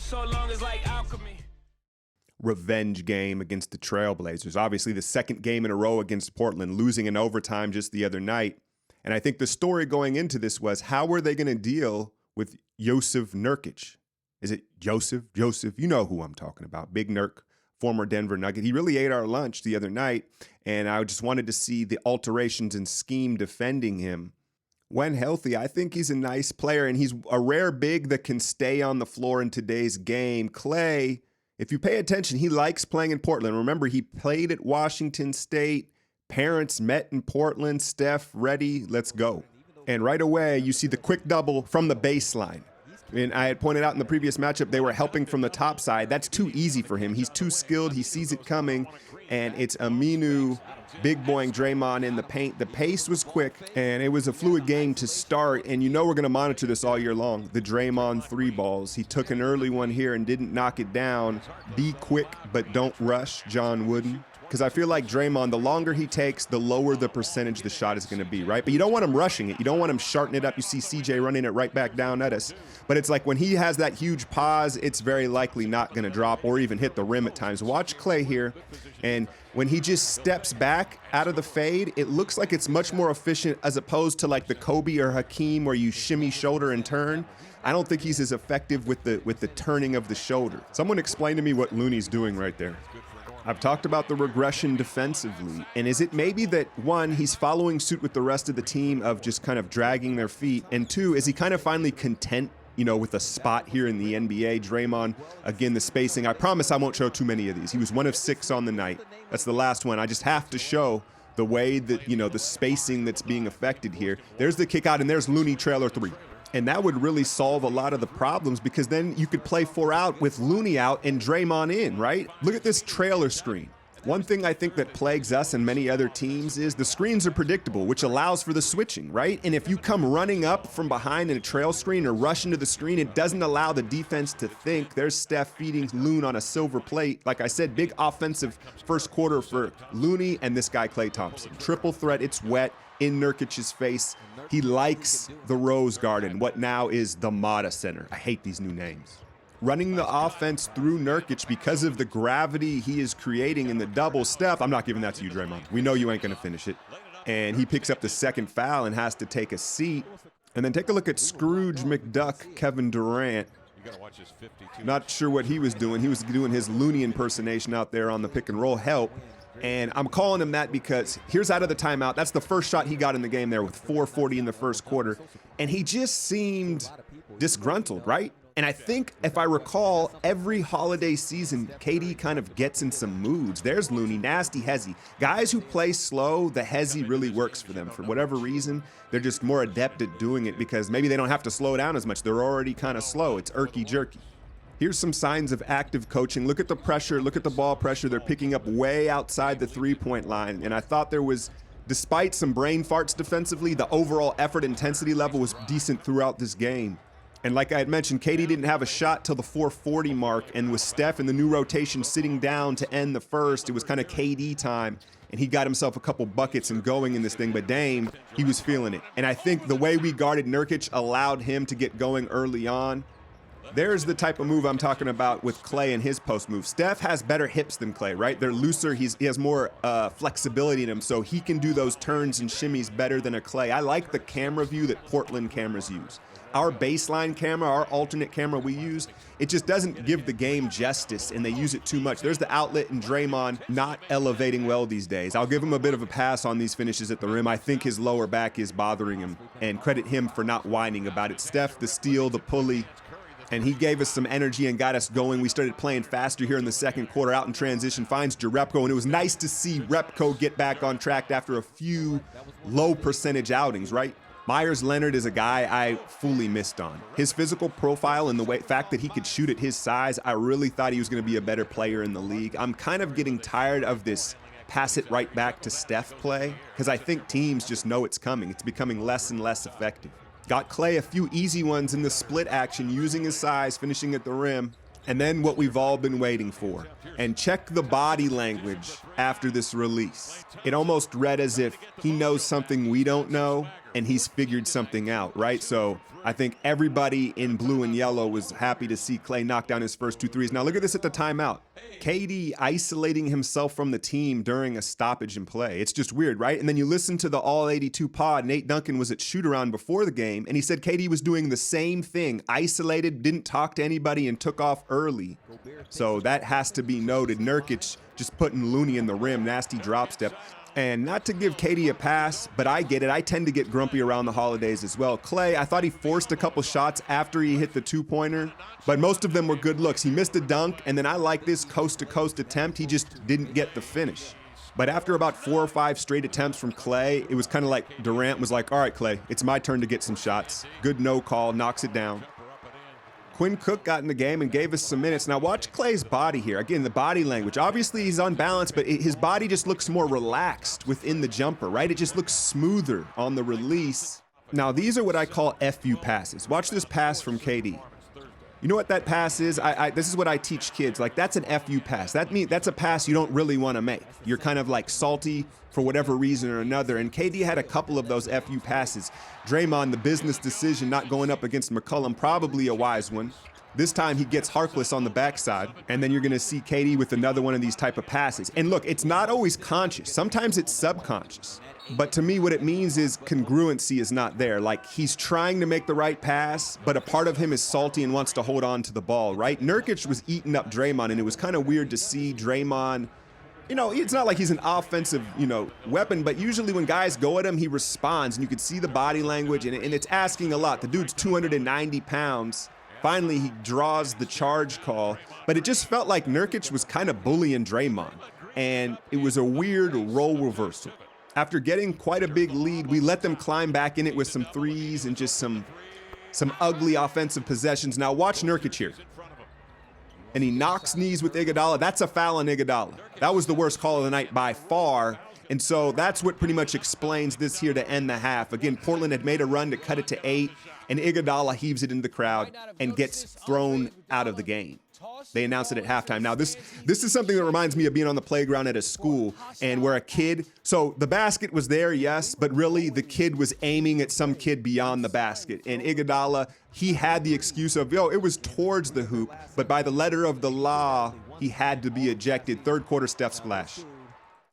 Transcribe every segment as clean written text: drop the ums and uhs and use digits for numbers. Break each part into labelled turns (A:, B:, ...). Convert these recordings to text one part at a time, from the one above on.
A: so long is like alchemy.
B: Revenge game against the Trailblazers. Obviously, the second game in a row against Portland, losing in overtime just the other night. And I think the story going into this was, how were they going to deal with Jusuf Nurkic? Is it Joseph? Joseph, you know who I'm talking about. Big Nurk, former Denver Nugget. He really ate our lunch the other night, and I just wanted to see the alterations in scheme defending him. When healthy, I think he's a nice player, and he's a rare big that can stay on the floor in today's game. Clay, if you pay attention, he likes playing in Portland. Remember, he played at Washington State. Parents met in Portland. Steph, ready, let's go. And right away, you see the quick double from the baseline. And I had pointed out in the previous matchup, they were helping from the top side. That's too easy for him. He's too skilled. He sees it coming. And it's Aminu big boying Draymond in the paint. The pace was quick, and it was a fluid game to start. And you know we're going to monitor this all year long. The Draymond three balls. He took an early one here and didn't knock it down. Be quick, but don't rush, John Wooden. Because I feel like Draymond, the longer he takes, the lower the percentage the shot is going to be, right? But you don't want him rushing it. You don't want him sharting it up. You see CJ running it right back down at us. But it's like when he has that huge pause, it's very likely not going to drop or even hit the rim at times. Watch Clay here. And when he just steps back out of the fade, it looks like it's much more efficient as opposed to like the Kobe or Hakeem where you shimmy shoulder and turn. I don't think he's as effective with the turning of the shoulder. Someone explain to me what Looney's doing right there. I've talked about the regression defensively, and is it maybe that, one, he's following suit with the rest of the team of just kind of dragging their feet, and two, is he kind of finally content, you know, with a spot here in the NBA? Draymond, again, the spacing. I promise I won't show too many of these. He was 1 of 6 on the night. That's the last one. I just have to show the way that, you know, the spacing that's being affected here. There's the kick out, and there's Looney trailer 3. And that would really solve a lot of the problems because then you could play 4 out with Looney out and Draymond in, right? Look at this trailer screen. One thing I think that plagues us and many other teams is the screens are predictable, which allows for the switching, right? And if you come running up from behind in a trail screen or rush into the screen, it doesn't allow the defense to think. There's Steph feeding Loon on a silver plate. Like I said, big offensive first quarter for Looney and this guy, Klay Thompson. Triple threat, it's wet. In Nurkic's face. He likes the Rose Garden, what now is the Mata Center. I hate these new names. Running the offense through Nurkic because of the gravity he is creating in the double step. I'm not giving that to you, Draymond. We know you ain't going to finish it. And he picks up the second foul and has to take a seat. And then take a look at Scrooge McDuck, Kevin Durant. Not sure what he was doing. He was doing his Looney impersonation out there on the pick and roll help. And I'm calling him that because here's out of the timeout. That's the first shot he got in the game there with 4:40 in the first quarter. And he just seemed disgruntled, right? And I think, if I recall, every holiday season, KD kind of gets in some moods. There's Looney, nasty, hezzy. Guys who play slow, the hezzy really works for them. For whatever reason, they're just more adept at doing it because maybe they don't have to slow down as much. They're already kind of slow. It's irky-jerky. Here's some signs of active coaching. Look at the pressure. Look at the ball pressure. They're picking up way outside the three-point line. And I thought there was, despite some brain farts defensively, the overall effort intensity level was decent throughout this game. And like I had mentioned, KD didn't have a shot till the 4:40 mark. And with Steph in the new rotation sitting down to end the first, it was kind of KD time. And he got himself a couple buckets and going in this thing. But Dame, he was feeling it. And I think the way we guarded Nurkic allowed him to get going early on. There's the type of move I'm talking about with Clay and his post move. Steph has better hips than Clay, right? They're looser. He has more flexibility in him, so he can do those turns and shimmies better than a Clay. I like the camera view that Portland cameras use. Our baseline camera, our alternate camera we use, it just doesn't give the game justice, and they use it too much. There's the outlet and Draymond not elevating well these days. I'll give him a bit of a pass on these finishes at the rim. I think his lower back is bothering him, and credit him for not whining about it. Steph, the steal, the pulley, and he gave us some energy and got us going. We started playing faster here in the second quarter, out in transition, finds Jerebko, and it was nice to see Repko get back on track after a few low percentage outings, right? Myers Leonard is a guy I fully missed on. His physical profile and the fact that he could shoot at his size, I really thought he was going to be a better player in the league. I'm kind of getting tired of this pass it right back to Steph play because I think teams just know it's coming. It's becoming less and less effective. Got Clay a few easy ones in the split action, using his size, finishing at the rim. And then what we've all been waiting for. And check the body language after this release. It almost read as if he knows something we don't know, and he's figured something out, right? So I think everybody in blue and yellow was happy to see Klay knock down his first 2 threes. Now look at this at the timeout. KD isolating himself from the team during a stoppage in play. It's just weird, right? And then you listen to the All 82 pod. Nate Duncan was at shoot-around before the game, and he said KD was doing the same thing, isolated, didn't talk to anybody, and took off early. So that has to be noted. Nurkic just putting Looney in the rim, nasty drop step. And not to give KD a pass, but I get it. I tend to get grumpy around the holidays as well. Klay, I thought he forced a couple shots after he hit the two-pointer, but most of them were good looks. He missed a dunk, and then I like this coast-to-coast attempt. He just didn't get the finish. But after about 4 or 5 straight attempts from Klay, it was kind of like Durant was like, all right, Klay, it's my turn to get some shots. Good no call, knocks it down. Quinn Cook got in the game and gave us some minutes. Now watch Klay's body here. Again, the body language. Obviously he's unbalanced, but his body just looks more relaxed within the jumper, right? It just looks smoother on the release. Now these are what I call FU passes. Watch this pass from KD. You know what that pass is? This is what I teach kids. Like, that's an FU pass. That's a pass you don't really want to make. You're kind of like salty for whatever reason or another. And KD had a couple of those FU passes. Draymond, the business decision not going up against McCollum, probably a wise one. This time he gets Harkless on the backside, and then you're going to see KD with another one of these type of passes. And look, it's not always conscious. Sometimes it's subconscious. But to me, what it means is congruency is not there. Like, he's trying to make the right pass, but a part of him is salty and wants to hold on to the ball, right? Nurkic was eating up Draymond, and it was kind of weird to see Draymond. You know, it's not like he's an offensive, weapon, but usually when guys go at him, he responds, and you can see the body language, and it's asking a lot. The dude's 290 pounds. Finally, he draws the charge call, but it just felt like Nurkic was kind of bullying Draymond, and it was a weird role reversal. After getting quite a big lead, we let them climb back in it with some threes and just some ugly offensive possessions. Now watch Nurkic here. And he knocks knees with Iguodala. That's a foul on Iguodala. That was the worst call of the night by far. And so that's what pretty much explains this here to end the half. Again, Portland had made a run to cut it to 8, and Iguodala heaves it into the crowd and gets thrown out of the game. They announced it at halftime. Now, this is something that reminds me of being on the playground at a school and where a kid, so the basket was there, yes, but really the kid was aiming at some kid beyond the basket. And Iguodala, he had the excuse of, it was towards the hoop, but by the letter of the law, he had to be ejected. Third quarter Steph splash.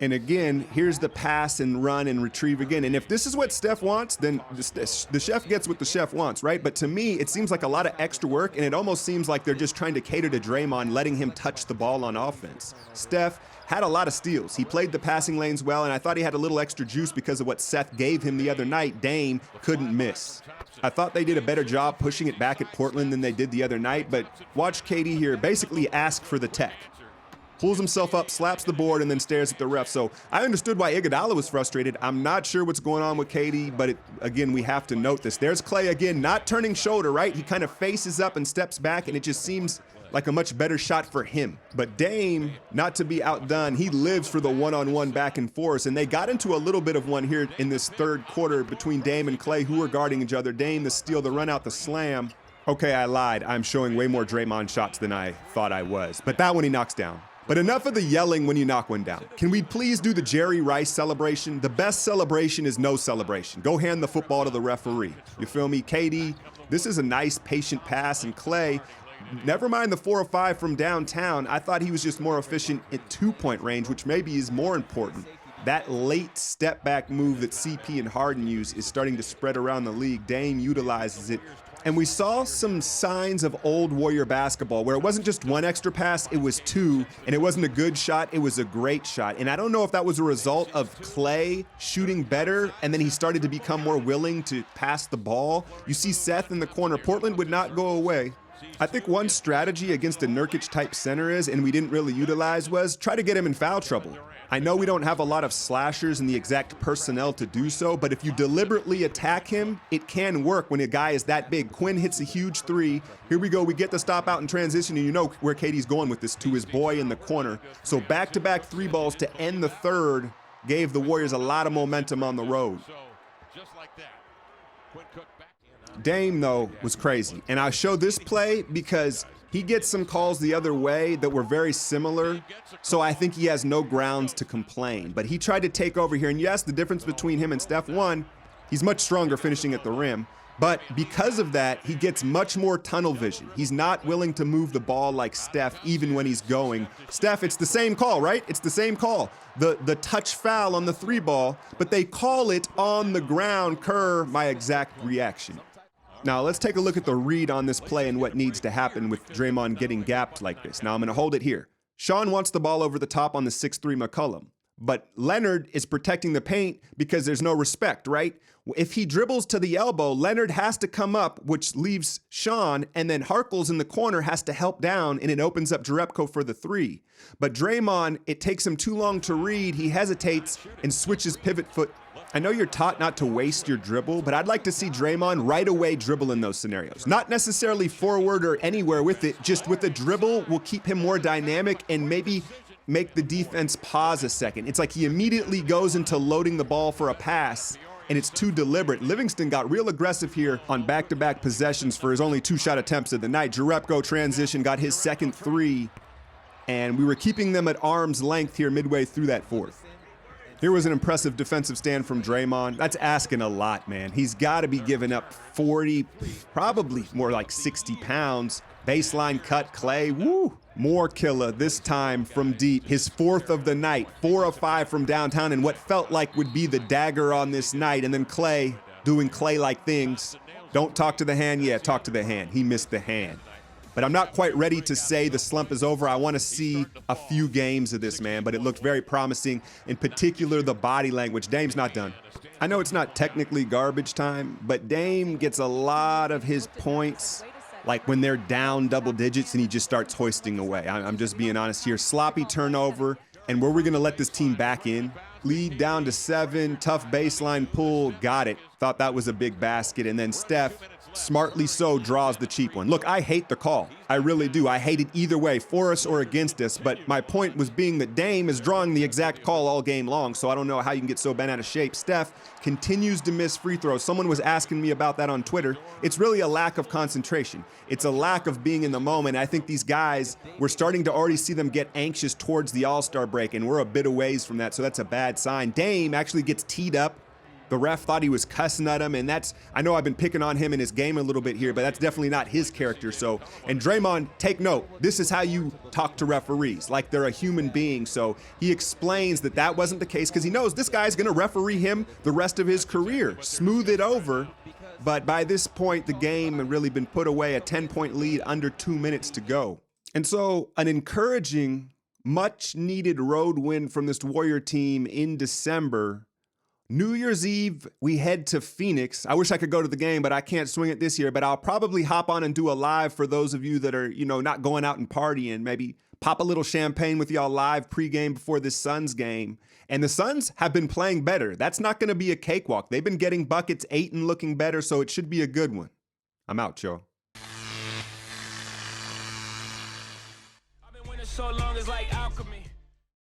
B: And again, here's the pass and run and retrieve again. And if this is what Steph wants, then the chef gets what the chef wants, right? But to me, it seems like a lot of extra work, and it almost seems like they're just trying to cater to Draymond, letting him touch the ball on offense. Steph had a lot of steals. He played the passing lanes well, and I thought he had a little extra juice because of what Seth gave him the other night. Dame couldn't miss. I thought they did a better job pushing it back at Portland than they did the other night, but watch KD here basically ask for the tech. Pulls himself up, slaps the board, and then stares at the ref. So I understood why Iguodala was frustrated. I'm not sure what's going on with KD, but again, we have to note this. There's Klay again, not turning shoulder, right? He kind of faces up and steps back, and it just seems like a much better shot for him. But Dame, not to be outdone, he lives for the one-on-one back and forth, and they got into a little bit of one here in this third quarter between Dame and Klay, who were guarding each other. Dame, the steal, the run out, the slam. Okay, I lied. I'm showing way more Draymond shots than I thought I was, but that one he knocks down. But enough of the yelling when you knock one down. Can we please do the Jerry Rice celebration? The best celebration is no celebration. Go hand the football to the referee. You feel me? KD, this is a nice patient pass, and Klay, never mind the 4 or 5 from downtown, I thought he was just more efficient at 2-point range, which maybe is more important. That late step back move that CP and Harden use is starting to spread around the league. Dame utilizes it. And we saw some signs of old Warrior basketball where it wasn't just one extra pass, it was 2, and it wasn't a good shot, it was a great shot. And I don't know if that was a result of Klay shooting better, and then he started to become more willing to pass the ball. You see Seth in the corner. Portland would not go away. I think one strategy against a Nurkic-type center is, and we didn't really utilize, was try to get him in foul trouble. I know we don't have a lot of slashers and the exact personnel to do so, but if you deliberately attack him, it can work when a guy is that big. Quinn hits a huge 3. Here we go. We get the stop out in transition, and you know where KD's going with this, to his boy in the corner. So back-to-back 3 balls to end the third gave the Warriors a lot of momentum on the road. Dame, though, was crazy. And I show this play because he gets some calls the other way that were very similar, so I think he has no grounds to complain. But he tried to take over here, and yes, the difference between him and Steph, one, He's much stronger finishing at the rim. But because of that, he gets much more tunnel vision. He's not willing to move the ball like Steph, even when he's going. Steph, it's the same call, right? It's the same call. The touch foul on the 3 ball, but they call it on the ground. Kerr, my exact reaction. Now, let's take a look at the read on this play and what needs to happen with Draymond getting gapped like this. Now, I'm going to hold it here. Sean wants the ball over the top on the 6'3" McCollum. But Leonard is protecting the paint because there's no respect, right? If he dribbles to the elbow, Leonard has to come up, which leaves Sean, and then Harkless in the corner has to help down, and it opens up Jerebko for the 3. But Draymond, it takes him too long to read. He hesitates and switches pivot foot. I know you're taught not to waste your dribble, but I'd like to see Draymond right away dribble in those scenarios. Not necessarily forward or anywhere with it, just with a dribble will keep him more dynamic and maybe make the defense pause a second. It's like he immediately goes into loading the ball for a pass, and it's too deliberate. Livingston got real aggressive here on back-to-back possessions for his only 2 shot attempts of the night. Jerebko transition, got his second 3, and we were keeping them at arm's length here midway through that 4th. Here was an impressive defensive stand from Draymond. That's asking a lot, man. He's got to be giving up 40, probably more like 60 pounds. Baseline cut, Clay, woo. More killer, this time from deep. His 4th of the night, 4 of 5 from downtown, and what felt like would be the dagger on this night. And then Clay doing Clay-like things. Don't talk to the hand. Yeah, talk to the hand. He missed the hand. But I'm not quite ready to say the slump is over. I want to see a few games of this, man, but it looked very promising, in particular the body language. Dame's not done. I know it's not technically garbage time, but Dame gets a lot of his points like when they're down double digits and he just starts hoisting away. I'm just being honest here. Sloppy turnover, and were we going to let this team back in? Lead down to 7, tough baseline pull, got it. Thought that was a big basket, and then Steph, smartly so, draws the cheap one. Look, I hate the call. I really do. I hate it either way, for us or against us. But my point was being that Dame is drawing the exact call all game long, so I don't know how you can get so bent out of shape. Steph continues to miss free throws. Someone was asking me about that on Twitter. It's really a lack of concentration. It's a lack of being in the moment. I think these guys, we're starting to already see them get anxious towards the All-Star break, and we're a bit of ways from that, so that's a bad sign. Dame actually gets teed up. The ref thought he was cussing at him, and that's, I know I've been picking on him in his game a little bit here, but that's definitely not his character. So, and Draymond, take note, this is how you talk to referees, like they're a human being. So he explains that that wasn't the case because he knows this guy's going to referee him the rest of his career, smooth it over. But by this point, the game had really been put away, a 10-point lead under 2 minutes to go. And so an encouraging, much-needed road win from this Warrior team in December. New Year's Eve, we head to Phoenix. I wish I could go to the game, but I can't swing it this year. But I'll probably hop on and do a live for those of you that are, not going out and partying. Maybe pop a little champagne with y'all live pregame before this Suns game. And the Suns have been playing better. That's not going to be a cakewalk. They've been getting buckets, 8 and looking better, so it should be a good one. I'm out, y'all.
A: I've been winning so long, it's like alchemy.